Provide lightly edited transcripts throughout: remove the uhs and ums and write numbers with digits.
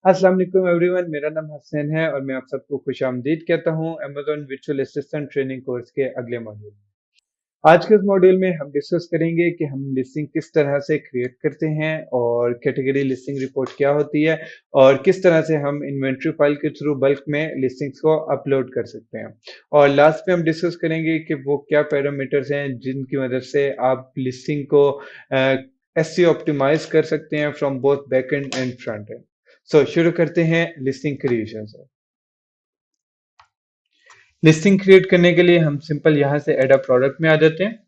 अस्सलाम वालेकुम एवरीवन, मेरा नाम हसन है और मैं आप सबको खुशामदीद कहता हूँ Amazon virtual assistant training course के अगले मॉड्यूल में। आज के इस मॉड्यूल में हम डिस्कस करेंगे कि हम लिस्टिंग किस तरह से क्रिएट करते हैं और कैटेगरी लिस्टिंग रिपोर्ट क्या होती है और किस तरह से हम इन्वेंट्री फाइल के थ्रू बल्क में लिस्टिंग्स को अपलोड कर सकते हैं। और लास्ट में हम डिस्कस करेंगे कि वो क्या पैरामीटर्स हैं जिनकी मदद से आप लिस्टिंग को एसईओ ऑप्टिमाइज कर सकते हैं from both back and front end. शुरू करते हैं लिस्टिंग क्रिएशन से। लिस्टिंग क्रिएट करने के लिए हम सिंपल यहां से ऐड अ प्रोडक्ट में आ जाते हैं।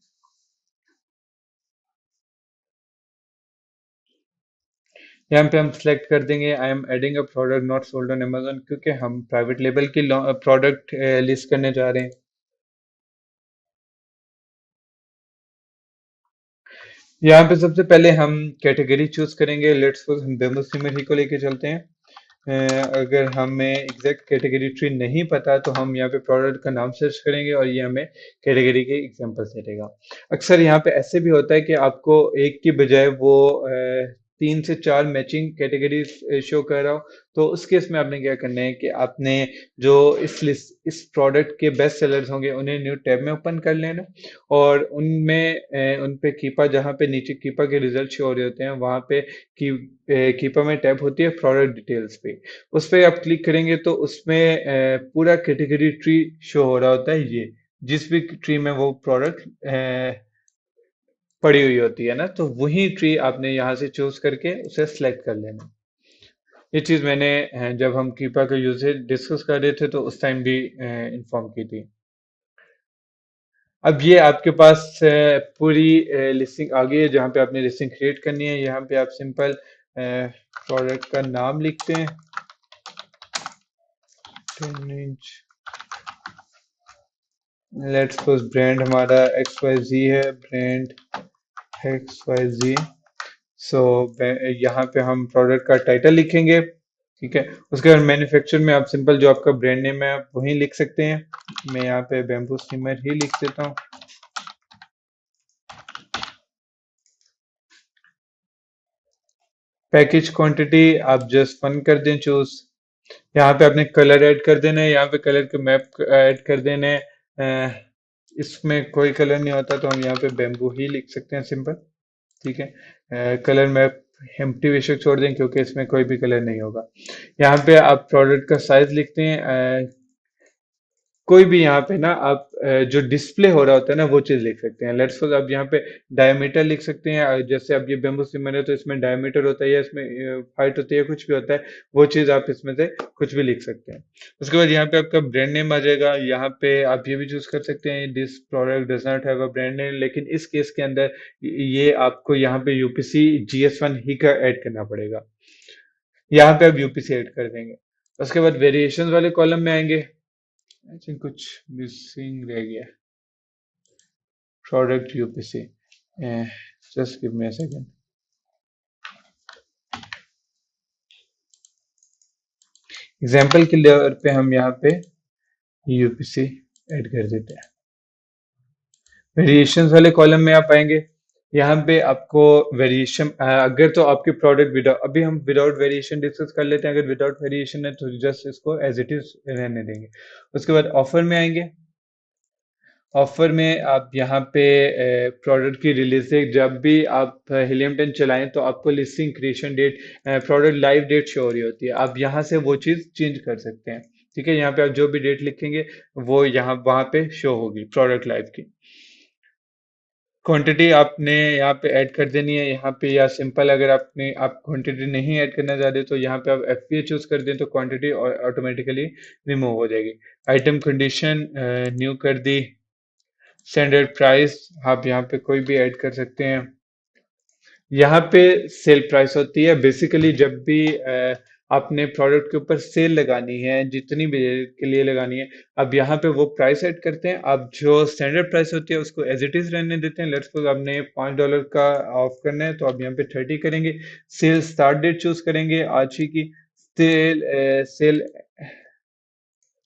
यहाँ पे हम सिलेक्ट कर देंगे I am adding a product not sold on Amazon, क्योंकि हम प्राइवेट लेबल की प्रोडक्ट लिस्ट करने जा रहे हैं। यहाँ पे सबसे पहले हम कैटेगरी चूज करेंगे। लेट्स सपोज हम बेम्बू सिमर को लेके चलते हैं। अगर हमें एग्जैक्ट कैटेगरी ट्री नहीं पता तो हम यहाँ पे प्रोडक्ट का नाम सर्च करेंगे और ये हमें कैटेगरी के एग्जांपल दे देगा। अक्सर यहाँ पे ऐसे भी होता है कि आपको एक की बजाय वो 3 से 4 मैचिंग कैटेगरीज शो कर रहा हो। तो उस केस में आपने क्या करना है कि आपने जो इस प्रोडक्ट के बेस्ट सेलर्स होंगे उन्हें न्यू टैब में ओपन कर लेना और उनमें उन पे कीपा, जहाँ पे नीचे कीपा के रिजल्ट शो हो रहे होते हैं वहां पे कीपा में टैब होती है प्रोडक्ट डिटेल्स पे। उस पे आप क्लिक करेंगे तो उसमें पूरा कैटेगरी ट्री शो हो रहा होता है। ये जिस भी ट्री में वो प्रोडक्ट पड़ी हुई होती है ना, तो वही ट्री आपने यहाँ से चूज करके उसे सिलेक्ट कर लेना। ये चीज मैंने जब हम कीपा के यूजेज डिस्कस कर रहे थे तो उस टाइम भी इन्फॉर्म की थी। अब ये आपके पास पूरी लिस्टिंग आ गई है जहाँ पे आपने लिस्टिंग क्रिएट करनी है। यहाँ पे आप सिंपल प्रोडक्ट का नाम लिखते हैं, 10 इंच। लेट्स सपोज ब्रांड हमारा XYZ है, ब्रांड XYZ। सो यहाँ पे हम प्रोडक्ट का टाइटल लिखेंगे, ठीक है। उसके बाद मैन्युफैक्चर में आप सिंपल जो आपका ब्रांड नेम है आप वही लिख सकते हैं। मैं यहाँ पे बैम्बू स्टीमर ही लिख देता हूँ। पैकेज क्वांटिटी आप जस्ट 1 कर दें चूज। यहाँ पे आपने कलर ऐड कर देना है, यहाँ पे कलर के मैप ऐड कर देने हैं। इसमें कोई कलर नहीं होता तो हम यहाँ पे बैम्बू ही लिख सकते हैं सिंपल, ठीक है। कलर मैप एम्प्टी बेशक छोड़ दें क्योंकि इसमें कोई भी कलर नहीं होगा। यहाँ पे आप प्रोडक्ट का साइज लिखते हैं। कोई भी यहाँ पे ना आप जो डिस्प्ले हो रहा होता है ना वो चीज लिख सकते हैं। लेट्स सपोज आप यहाँ पे डायमीटर लिख सकते हैं। जैसे अब ये बेम्बू सिमर है तो इसमें डायमीटर होता है या इसमें हाइट होती है, कुछ भी होता है, वो चीज आप इसमें से कुछ भी लिख सकते हैं। उसके बाद यहाँ पे आपका ब्रांड नेम आ जाएगा। यहाँ पे आप ये भी चूज कर सकते हैं this product does not have a brand name, लेकिन इस केस के अंदर ये आपको यहाँ पे यूपीसी GS1 ही का ऐड करना पड़ेगा। यहाँ पे आप यूपीसी ऐड कर देंगे। उसके बाद वेरिएशन वाले कॉलम में आएंगे। आई थिंक कुछ मिसिंग रह गया। Product UPC, just give me a second. Example के लेवल पे हम यहाँ पे यूपीसी ऐड कर देते हैं। वेरिएशंस वाले कॉलम में आप आएंगे। यहाँ पे आपको वेरिएशन, अगर तो आपके प्रोडक्ट विदाउट, अभी हम विदाउट वेरिएशन डिस्कस कर लेते हैं। अगर विदाउट वेरिएशन है तो जस्ट इसको एज इट इज रहने देंगे। उसके बाद ऑफर में आएंगे। ऑफर में आप यहाँ पे प्रोडक्ट की रिलीज डेट, जब भी आप हीलियम 10 चलाएं तो आपको listing creation date, product live date show हो रही होती है। आप यहाँ से वो चीज़ चेंज कर सकते हैं, ठीक है। यहाँ पे आप जो भी डेट लिखेंगे वो यहाँ वहाँ पे शो होगी प्रोडक्ट लाइव की। क्वांटिटी आपने यहाँ पे ऐड कर देनी है यहाँ पे, या सिंपल अगर आप क्वांटिटी नहीं ऐड करना चाहते तो यहाँ पे आप FBA चूज कर दें तो क्वांटिटी ऑटोमेटिकली रिमूव हो जाएगी। आइटम कंडीशन न्यू कर दी। स्टैंडर्ड प्राइस आप यहाँ पे कोई भी ऐड कर सकते हैं। यहाँ पे सेल प्राइस होती है बेसिकली जब भी आपने प्रोडक्ट के ऊपर सेल लगानी है, जितनी भी के लिए लगानी है, अब यहाँ पे वो प्राइस ऐड करते हैं। अब जो स्टैंडर्ड प्राइस होती है उसको एज इट इज रहने देते हैं। लेट्स सपोज आपने $5 का ऑफ करना है तो आप यहाँ पे 30 करेंगे। सेल स्टार्ट डेट चूज करेंगे आज ही की। सेल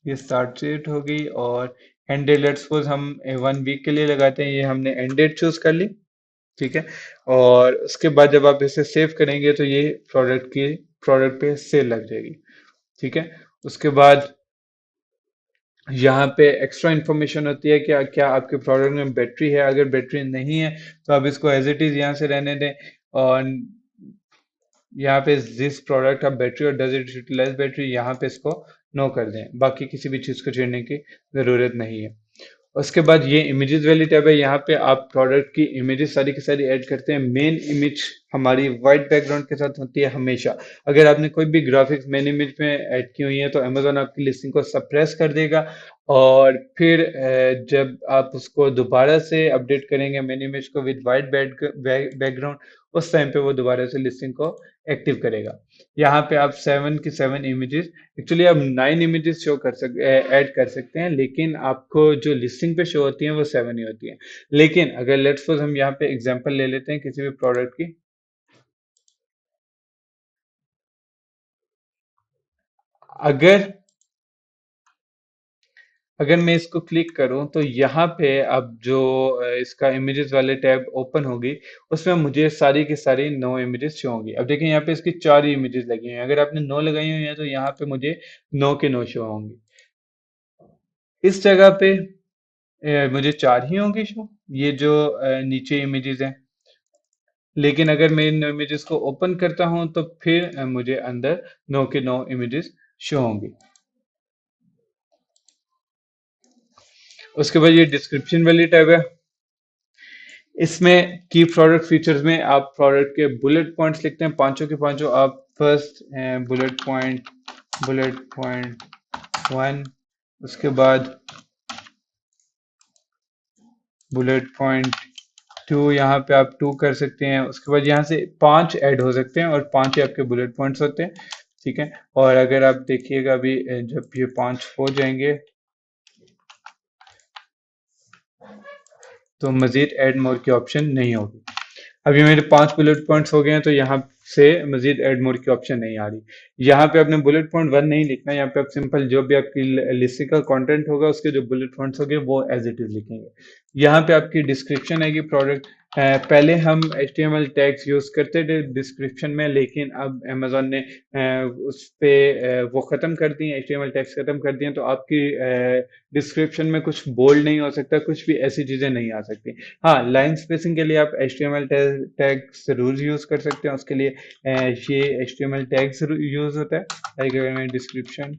ये स्टार्ट डेट होगी और एंड डेट लेट्स सपोज हम 1 वीक के लिए लगाते हैं, ये हमने एंड डेट चूज कर ली, ठीक है। और उसके बाद जब आप इसे सेव करेंगे तो ये प्रोडक्ट की प्रोडक्ट पे सेल लग जाएगी। ठीक है, उसके बाद यहाँ पे एक्स्ट्रा इन्फॉर्मेशन होती है कि क्या आपके प्रोडक्ट में बैटरी है। अगर बैटरी नहीं है तो आप इसको एज इट इज यहाँ से रहने दें, और यहाँ पे दिस प्रोडक्ट आप बैटरी और डज इट यूटिलाइज बैटरी यहाँ पे इसको नो कर दें, बाकी किसी भी चीज़ को छेड़ने की ज़रूरत नहीं है। उसके बाद ये इमेजेस वाली टैब है, यहाँ पे आप प्रोडक्ट की इमेजेस सारी की सारी ऐड करते हैं। मेन इमेज हमारी वाइट बैकग्राउंड के साथ होती है हमेशा। अगर आपने कोई भी ग्राफिक्स मेन इमेज में ऐड की हुई है तो अमेजोन आपकी लिस्टिंग को सप्रेस कर देगा, और फिर जब आप उसको दोबारा से अपडेट करेंगे मेन इमेज को विद वाइट बैकग्राउंड, उस टाइम पे वो दोबारा से लिस्टिंग को एक्टिव करेगा। यहाँ पे आप 7 की 7 इमेजेस, एक्चुअली आप 9 इमेजेस शो कर ऐड कर सकते हैं, लेकिन आपको जो लिस्टिंग पे शो होती हैं वो 7 ही होती हैं। लेकिन अगर लेट्स सपोज हम यहाँ पे एग्जांपल ले लेते हैं किसी भी प्रोडक्ट की, अगर अगर मैं इसको क्लिक करूं तो यहाँ पे अब जो इसका इमेजेस वाले टैब ओपन होगी, उसमें मुझे सारी की सारी 9 इमेजेस शो होंगी। अब देखिए यहाँ पे इसकी 4 ही इमेजेस लगी हुई हैं, अगर आपने 9 लगाई हुई हैं तो यहाँ पे मुझे 9 के 9 शो होंगी। इस जगह पे मुझे 4 ही होंगी शो, ये जो नीचे इमेजेस हैं। लेकिन अगर मैं इन इमेजेस को ओपन करता हूं तो फिर मुझे अंदर 9 के 9 इमेजेस शो होंगी। उसके बाद ये डिस्क्रिप्शन वाली टैब है, इसमें की प्रोडक्ट फीचर्स में आप प्रोडक्ट के बुलेट पॉइंट्स लिखते हैं, पांचों के पांचों। आप फर्स्ट बुलेट पॉइंट 1, उसके बाद बुलेट पॉइंट 2, यहाँ पे आप 2 कर सकते हैं। उसके बाद यहाँ से 5 ऐड हो सकते हैं, और 5 ही आपके बुलेट पॉइंट्स होते हैं। ठीक है, और अगर आप देखिएगा अभी जब ये 5 हो जाएंगे तो मजीद ऐड मोर की ऑप्शन नहीं होगी। अभी मेरे 5 बुलेट पॉइंट्स हो गए हैं, तो यहाँ से मजीद ऐड मोर की ऑप्शन नहीं आ रही। यहाँ पे आपने बुलेट पॉइंट 1 नहीं लिखना, यहाँ पे आप सिंपल जो भी आपकी लिस्ट का कंटेंट होगा उसके जो बुलेट पॉइंट्स होंगे वो एज इट इज लिखेंगे। यहाँ पे आपकी डिस्क्रिप्शन आएगी प्रोडक्ट। पहले हम HTML टैग्स यूज करते थे डिस्क्रिप्शन में, लेकिन अब अमेजोन ने उस पे वो खत्म कर दिए, HTML टैग्स खत्म कर दिए, तो आपकी डिस्क्रिप्शन में कुछ बोल्ड नहीं हो सकता, कुछ भी ऐसी चीजें नहीं आ सकती। हाँ, लाइन स्पेसिंग के लिए आप HTML टैग्स जरूर यूज कर सकते हैं। उसके लिए ये HTML टैग्स यूज होता है, लाइक अगर मैं डिस्क्रिप्शन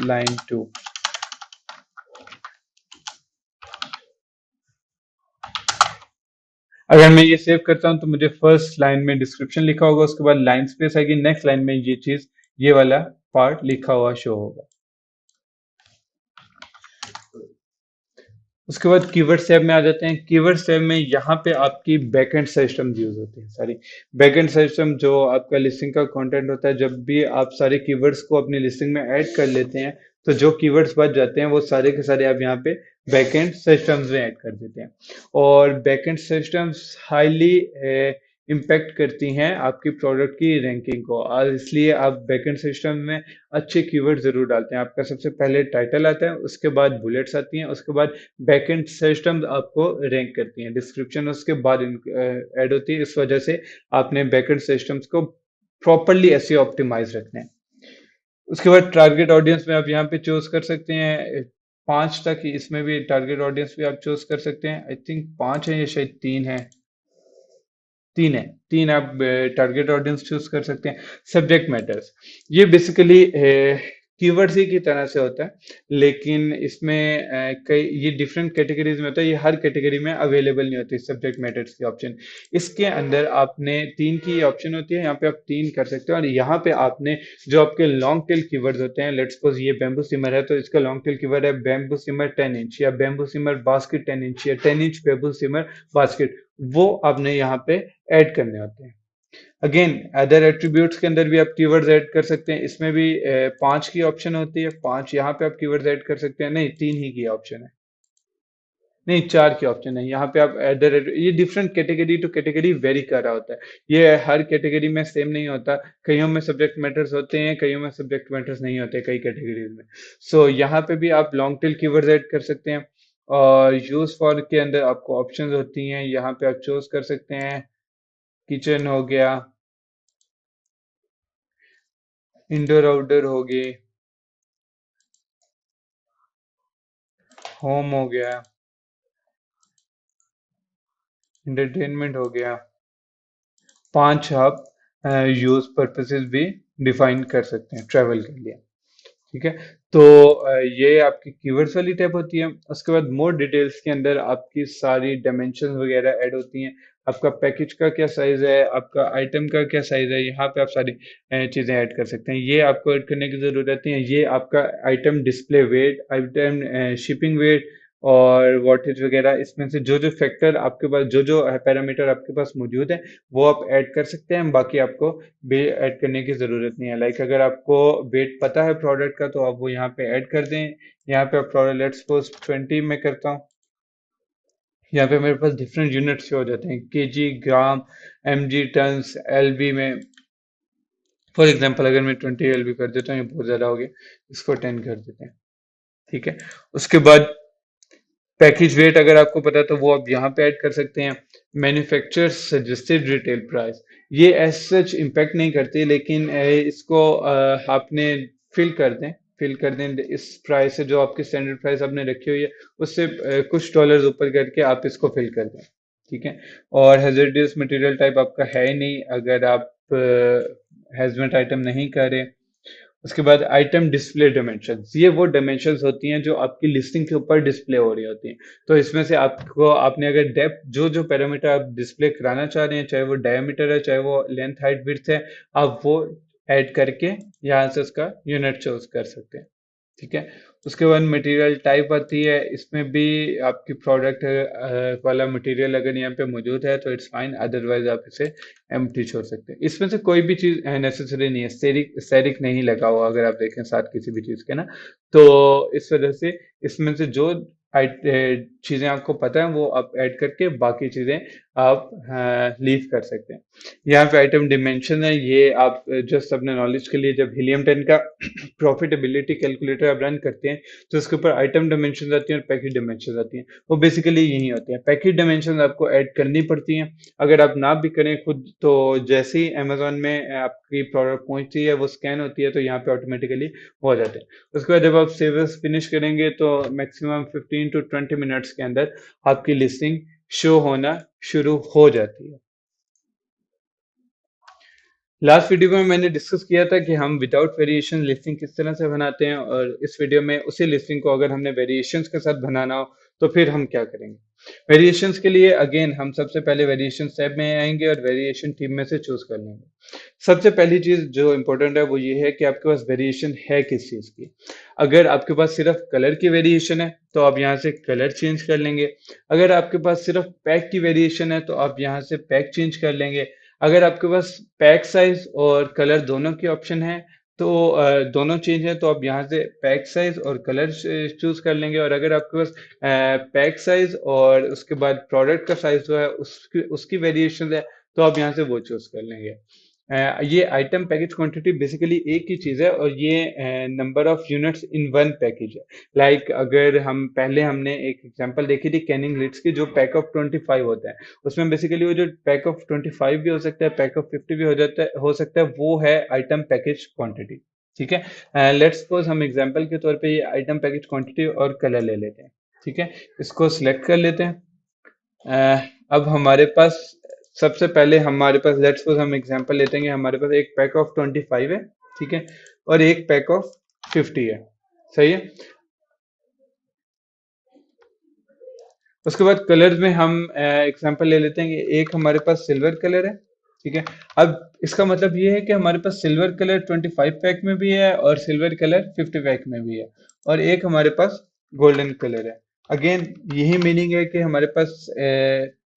लाइन 2, अगर मैं ये सेव करता हूं तो मुझे फर्स्ट लाइन में डिस्क्रिप्शन लिखा होगा, उसके बाद लाइन स्पेस आएगी, नेक्स्ट लाइन में ये चीज, ये वाला पार्ट लिखा हुआ शो होगा। उसके बाद कीवर्ड टैब में आ जाते हैं। कीवर्ड टैब में यहाँ पे आपकी बैकएंड सिस्टम यूज होती है सारी। बैकएंड सिस्टम जो आपका लिस्टिंग का कंटेंट होता है, जब भी आप सारे कीवर्ड्स को अपनी लिस्टिंग में ऐड कर लेते हैं तो जो कीवर्ड्स बच जाते हैं वो सारे के सारे आप यहाँ पे बैकएंड सिस्टम्स में ऐड कर देते हैं। और बैकएंड सिस्टम्स हाईली इम्पैक्ट करती हैं आपकी प्रोडक्ट की रैंकिंग को, और इसलिए आप बैकएंड सिस्टम में अच्छे कीवर्ड जरूर डालते हैं। आपका सबसे पहले टाइटल आता है, उसके बाद बुलेट्स आती हैं, उसके बाद बैकएंड सिस्टम आपको रैंक करती हैं, डिस्क्रिप्शन उसके बाद ऐड होती है। इस वजह से आपने बैकएंड सिस्टम्स को प्रॉपरली ऐसे ऑप्टिमाइज रखने हैं। उसके बाद टारगेट ऑडियंस में आप यहाँ पे चूज कर सकते हैं 5 तक, इसमें भी टारगेट ऑडियंस भी आप चूज कर सकते हैं। आई थिंक 5 है या शायद 3 है, 3 है। 3 आप टारगेट ऑडियंस चूज कर सकते हैं। सब्जेक्ट मैटर्स, ये बेसिकली कीवर्ड्स ही की तरह से होता है, लेकिन इसमें कई ये डिफरेंट कैटेगरीज में होता है, ये हर कैटेगरी में अवेलेबल नहीं होती सब्जेक्ट मैटर्स की ऑप्शन। इसके अंदर आपने 3 की ऑप्शन होती है, यहाँ पे आप 3 कर सकते हो, और यहाँ पे आपने जो आपके लॉन्ग टेल कीवर्ड्स होते हैं, लेट्स सपोज ये बैम्बू सिमर है तो इसका लॉन्ग टेल कीवर्ड है बैम्बू सिमर 10 इंच, या बैम्बू सिमर बास्केट 10 इंच, या 10 इंच बैम्बू सिमर बास्केट, वो आपने यहाँ पे ऐड करने होते हैं। अगेन अदर एट्रीब्यूट्स के अंदर भी आप कीवर्ड्स ऐड कर सकते हैं, इसमें भी 5 की ऑप्शन होती है, 5 यहाँ पे आप कीवर्ड्स ऐड कर सकते हैं, नहीं 3 ही की ऑप्शन है, नहीं 4 की ऑप्शन है। यहाँ पे आप अदर, ये different category two category very कर रहा होता है, ये हर कैटेगरी में सेम नहीं होता। कईयों में सब्जेक्ट मैटर्स होते हैं, कईयों में सब्जेक्ट मैटर्स नहीं होते कई कैटेगरीज में। सो यहाँ पे भी आप लॉन्ग टेल कीवर्ड्स ऐड कर सकते हैं, और यूज फॉर के अंदर आपको ऑप्शंस होती हैं, यहाँ पे आप चूज कर सकते हैं किचन हो गया, इंडोर आउटडोर हो गई, होम हो गया, एंटरटेनमेंट हो गया। 5 आप यूज पर्पसेस भी डिफाइन कर सकते हैं ट्रैवल के लिए। ठीक है। तो ये आपकी कीवर्ड्स वाली टैब होती है। उसके बाद मोर डिटेल्स के अंदर आपकी सारी डायमेंशन वगैरह ऐड होती हैं। आपका पैकेज का क्या साइज है, आपका आइटम का क्या साइज है, यहाँ पे आप सारी चीजें ऐड कर सकते हैं। ये आपको ऐड करने की जरूरत नहीं है। ये आपका item display weight, item shipping weight और वॉटेज वगैरह, इसमें से जो जो फैक्टर आपके पास, जो जो पैरामीटर आपके पास मौजूद है, वो आप ऐड कर सकते हैं। बाकी आपको भी ऐड करने की जरूरत नहीं है। लाइक अगर आपको वेट पता है प्रोडक्ट का, तो आप वो यहाँ पे ऐड कर दें। यहाँ पे आप प्रोडक्ट लेट्स सपोज 20 में करता हूँ। यहाँ पे मेरे पास डिफरेंट यूनिट शो हो जाते हैं, केजी, ग्राम, एमजी, टन्स, एलबी में। फॉर एग्जांपल अगर मैं 20 एलबी कर देता हूँ, ये बहुत ज्यादा हो गया, इसको 10 कर देते हैं। ठीक है। उसके बाद पैकेज वेट अगर आपको पता है तो वो आप यहाँ पे ऐड कर सकते हैं। मैन्युफैक्चरर सजेस्टेड रिटेल प्राइस, ये एज सच इम्पैक्ट नहीं करती, लेकिन इसको आपने फिल कर दें, फिल कर दें इस प्राइस से, जो आपकी स्टैंडर्ड प्राइस आपने रखी हुई है उससे कुछ डॉलर्स ऊपर करके आप इसको फिल कर दें। ठीक है। और हैजर्डियस मटेरियल टाइप आपका है ही नहीं अगर आप हैजमेट आइटम नहीं करें। उसके बाद आइटम डिस्प्ले डायमेंशंस, ये वो डायमेंशंस होती हैं जो आपकी लिस्टिंग के ऊपर डिस्प्ले हो रही होती हैं। तो इसमें से आपको, आपने अगर डेप्थ, जो जो पैरामीटर आप डिस्प्ले कराना चाह रहे हैं, चाहे वो डायमीटर है, चाहे वो लेंथ हाइट विड्थ है, आप वो ऐड करके यहाँ से उसका यूनिट चूज कर सकते हैं। ठीक है। उसके बाद मटेरियल टाइप आती है। इसमें भी आपकी प्रोडक्ट वाला मटेरियल अगर यहाँ पे मौजूद है तो इट्स फाइन, अदरवाइज आप इसे एम्प्टी छोड़ सकते हैं। इसमें से कोई भी चीज नेसेसरी नहीं है, स्टेरिक स्टेरिक नहीं लगा हुआ अगर आप देखें साथ किसी भी चीज के ना। तो इस वजह से इसमें से जो चीजें आपको पता है वो आप ऐड करके बाकी चीजें आप लीव कर सकते हैं। यहाँ पे आइटम डिमेंशन है, ये आप जस्ट अपने नॉलेज के लिए, जब हीलियम 10 का प्रॉफिटेबिलिटी कैलकुलेटर आप रन करते हैं तो उसके ऊपर आइटम डायमेंशन आती हैं और पैकेज डायमेंशन आती हैं। वो बेसिकली यही होती हैं। पैकेज डायमेंशन आपको ऐड करनी पड़ती हैं। अगर आप ना भी करें खुद, तो जैसे ही अमेजोन में आपकी प्रोडक्ट पहुंचती है, वो स्कैन होती है, तो यहाँ पे ऑटोमेटिकली हो जाते हैं। उसके बाद जब आप सेवर्स फिनिश करेंगे तो मैक्सिमम 15 to 20 मिनट्स के अंदर आपकी लिस्टिंग शो होना शुरू हो जाती है। लास्ट वीडियो में मैंने डिस्कस किया था कि हम विदाउट वेरिएशन लिस्टिंग किस तरह से बनाते हैं, और इस वीडियो में उसी लिस्टिंग को अगर हमने वेरिएशंस के साथ बनाना हो तो फिर हम क्या करेंगे। वेरिएशंस के लिए अगेन हम सबसे पहले वेरिएशन टैब में आएंगे और वेरिएशन टीम में से चूज कर लेंगे। सबसे पहली चीज जो इंपॉर्टेंट है वो ये है कि आपके पास वेरिएशन है किस चीज की। अगर आपके पास सिर्फ कलर की वेरिएशन है तो आप यहाँ से कलर चेंज कर लेंगे। अगर आपके पास सिर्फ पैक की वेरिएशन है तो आप यहाँ से पैक चेंज कर लेंगे। अगर आपके पास पैक साइज और कलर दोनों के ऑप्शन है तो दोनों चेंज है तो आप यहाँ से पैक साइज और कलर चूज कर लेंगे। और अगर आपके पास पैक साइज और उसके बाद प्रोडक्ट का साइज जो है उसकी उसकी वेरिएशन है तो आप यहाँ से वो चूज कर लेंगे। ये आइटम पैकेज क्वांटिटी बेसिकली एक ही चीज है, और ये number of units in one package है। लाइक अगर हम पहले हमने एक एग्जांपल देखी थी कैनिंग लिड्स की, जो पैक ऑफ 25 होता है, उसमें बेसिकली वो जो पैक ऑफ 25 भी हो सकता है, पैक ऑफ 50 भी हो सकता है, वो है आइटम पैकेज क्वांटिटी। ठीक है। लेट्स सपोज हम एग्जांपल के तौर पे ये आइटम पैकेज क्वांटिटी और कलर ले लेते हैं। ठीक है। इसको सिलेक्ट कर लेते हैं। अब हमारे पास, सबसे पहले हमारे पास लेट्स सपोज हम एग्जांपल लेते हैं कि हमारे पास एक पैक ऑफ 25 है। ठीक है। और एक पैक ऑफ 50 है। सही है। उसके बाद कलर्स में हम एग्जांपल ले लेते हैं कि एक हमारे पास सिल्वर कलर है। ठीक है। अब इसका मतलब ये है कि हमारे पास सिल्वर कलर 25 पैक में भी है और सिल्वर कलर 50 पैक में भी है, और एक हमारे पास गोल्डन कलर है। अगेन यही मीनिंग है कि हमारे पास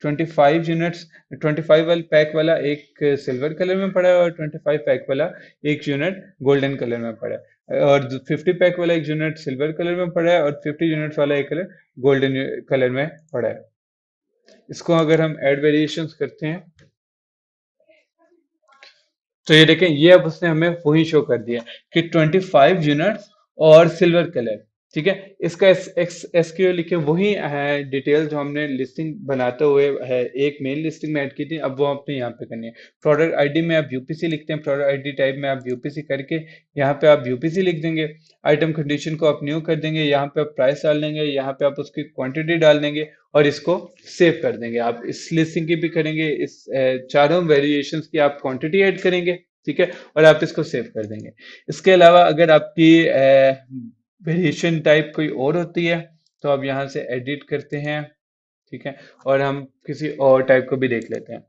25 यूनिट्स, 25 वाला पैक वाला एक सिल्वर कलर में पड़ा है और 25 पैक वाला एक यूनिट गोल्डन कलर में पड़ा है, और 50 पैक वाला एक यूनिट सिल्वर कलर में पड़ा है और 50 यूनिट्स वाला एक कलर गोल्डन कलर में पड़ा है। इसको अगर हम ऐड वेरिएशंस करते हैं तो ये देखें, ये अब उसने हमें वही शो कर दिया कि 25 यूनिट्स और सिल्वर कलर। ठीक है। इसका एसक्यूएल लिखे वही है डिटेल जो हमने लिस्टिंग बनाते हुए है एक मेन लिस्टिंग में ऐड की थी, अब वो आपने यहाँ पे करनी है। प्रोडक्ट आईडी में आप यूपीसी लिखते हैं, प्रोडक्ट आईडी टाइप में आप यूपीसी करके यहाँ पे आप यूपीसी लिख देंगे। आइटम कंडीशन को आप न्यू कर देंगे, यहाँ पे आप प्राइस डाल देंगे, यहाँ पे आप उसकी क्वांटिटी डाल देंगे और इसको सेव कर देंगे। आप इस लिस्टिंग की भी करेंगे, इस चारों वेरिएशंस की आप क्वांटिटी ऐड करेंगे, ठीक है, और आप इसको सेव कर देंगे। इसके अलावा अगर आपकी वेरिएशन टाइप कोई और होती है तो आप यहाँ से एडिट करते हैं, ठीक है, और हम किसी और टाइप को भी देख लेते हैं।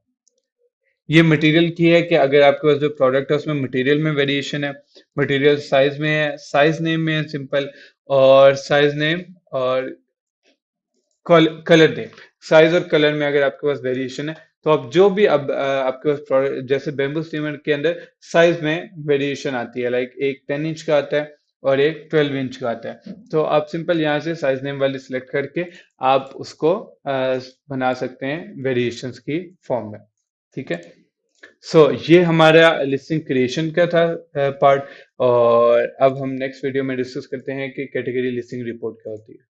ये मटेरियल की है कि अगर आपके पास जो प्रोडक्ट है उसमें मटेरियल में वेरिएशन है, मटेरियल साइज में है, साइज नेम में है सिंपल, और साइज नेम और कलर नेम, साइज और कलर में अगर आपके पास वेरिएशन है तो आप जो भी अब आपके पास प्रोडक्ट जैसे बेम्बू सीमेंट के अंदर साइज में वेरिएशन आती है, लाइक एक 10 इंच का आता है और एक 12 इंच का आता है, तो आप सिंपल यहाँ से साइज नेम वाली सिलेक्ट करके आप उसको बना सकते हैं वेरिएशंस की फॉर्म में, ठीक है। सो ये हमारा लिस्टिंग क्रिएशन का था पार्ट, और अब हम नेक्स्ट वीडियो में डिस्कस करते हैं कि कैटेगरी लिस्टिंग रिपोर्ट क्या होती है।